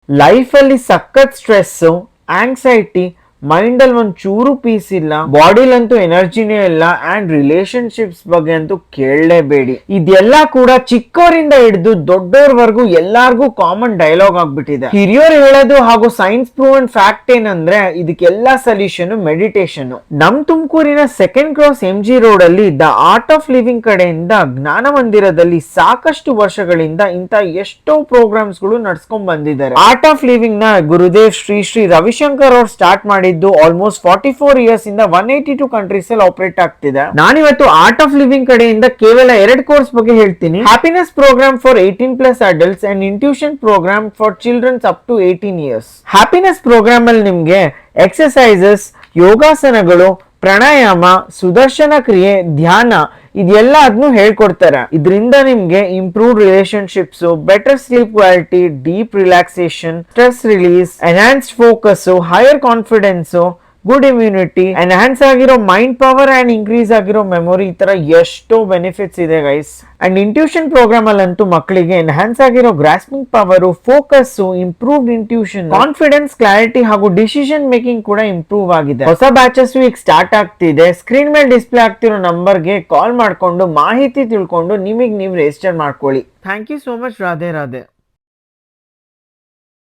Life ಅಲ್ಲಿ ಸಖತ್ stress, anxiety, mind ಅಲ್ಲಿ ಒಂದ್ ಚೂರು ಪೀಸ್ ಇಲ್ಲ, ಬಾಡಿಲಂತೂ ಎನರ್ಜಿನೇ ಇಲ್ಲ, ಅಂಡ್ ರಿಲೇಶನ್ಶಿಪ್ಸ್ ಬಗ್ಗೆ ಅಂತೂ ಕೇಳಲೇಬೇಡಿ. ಇದೆಲ್ಲ ಕೂಡ ಚಿಕ್ಕವರಿಂದ ಹಿಡಿದು ದೊಡ್ಡೋರ್ವರೆಗೂ ಎಲ್ಲಾರ್ಗೂ ಕಾಮನ್ ಡೈಲಾಗ್ ಆಗ್ಬಿಟ್ಟಿದೆ. ಹಿರಿಯರು ಹೇಳೋದು ಹಾಗೂ ಸೈನ್ಸ್ ಪ್ರೂವನ್ ಫ್ಯಾಕ್ಟ್ ಏನಂದ್ರೆ ಇದಕ್ಕೆಲ್ಲಾ ಸೊಲ್ಯೂಷನ್ ಮೆಡಿಟೇಷನ್. ನಮ್ ತುಮಕೂರಿನ ಸೆಕೆಂಡ್ ಕ್ರಾಸ್ MG ರೋಡ್ ಅಲ್ಲಿ ದ ಆರ್ಟ್ ಆಫ್ ಲಿವಿಂಗ್ ಕಡೆಯಿಂದ ಜ್ಞಾನ ಮಂದಿರದಲ್ಲಿ ಸಾಕಷ್ಟು ವರ್ಷಗಳಿಂದ ಇಂತ ಎಷ್ಟೋ ಪ್ರೋಗ್ರಾಮ್ಸ್ ಗಳು ನಡ್ಸ್ಕೊಂಡ್ ಬಂದಿದ್ದಾರೆ. ಆರ್ಟ್ ಆಫ್ ಲಿವಿಂಗ್ ನ ಗುರುದೇವ್ ಶ್ರೀ ಶ್ರೀ ರವಿಶಂಕರ್ ಅವ್ರು ಸ್ಟಾರ್ಟ್ ಮಾಡಿ ಆಲ್ಮೋಸ್ಟ್ 44 ಇಯರ್ಸ್ ಇಂದ 182 ಕಂಟ್ರೀಸ್ ಅಲ್ಲಿ ಆಪರೇಟ್ ಆಗ್ತಿದೆ. ನಾನಿವತ್ತು ಆರ್ಟ್ ಆಫ್ ಲಿವಿಂಗ್ ಕಡೆಯಿಂದ ಕೇವಲ 2 ಕೋರ್ಸ್ ಬಗ್ಗೆ ಹೇಳ್ತೀನಿ. Happiness program for 18+ adults and intuition program for children's up to 18 years. Happiness program ಅಲ್ಲಿ ನಿಮ್ಗೆ ಎಕ್ಸರ್ಸೈಸಸ್, ಯೋಗಾಸನಗಳು, ಪ್ರಾಣಾಯಾಮ, ಸುದರ್ಶನ ಕ್ರಿಯೆ, ಧ್ಯಾನ ಇದೆಲ್ಲ ಅದನ್ನು ಹೇಳ್ಕೊಡ್ತಾರೆ. ಇದರಿಂದ ನಿಮ್ಗೆ improve relationships, better sleep quality, deep relaxation, stress release, enhanced focus, higher confidence, good immunity, enhance ಆಗಿರೋ ಮೈಂಡ್ ಪವರ್ ಅಂಡ್ ಇನ್ಕ್ರೀಸ್ ಆಗಿರೋ ಮೆಮೊರಿ, ಈ ತರ ಎಷ್ಟೋ ಬೆನಿಫಿಟ್ಸ್ ಇದೆ ಗೈಸ್. ಅಂಡ್ ಇಂಟ್ಯೂಷನ್ ಪ್ರೋಗ್ರಾಮ್ ಅಲ್ಲಂತೂ ಮಕ್ಕಳಿಗೆ ಎನ್ಹಾನ್ಸ್ ಆಗಿರೋ grasping power, focus, improved intuition, confidence, clarity ಹಾಗೂ ಡಿಸಿಷನ್ ಮೇಕಿಂಗ್ ಕೂಡ ಇಂಪ್ರೂವ್ ಆಗಿದೆ. ಹೊಸ ಬ್ಯಾಚಸ್ ಈಗ ಸ್ಟಾರ್ಟ್ ಆಗ್ತಿದೆ. ಸ್ಕ್ರೀನ್ ಮೇಲೆ ಡಿಸ್ಪ್ಲೇ ಆಗ್ತಿರೋ ನಂಬರ್ಗೆ ಕಾಲ್ ಮಾಡ್ಕೊಂಡು ಮಾಹಿತಿ ತಿಳ್ಕೊಂಡು ನಿಮಗೆ ನೀವು ರಿಜಿಸ್ಟರ್ ಮಾಡ್ಕೊಳ್ಳಿ. Thank you so much. Radhe Radhe.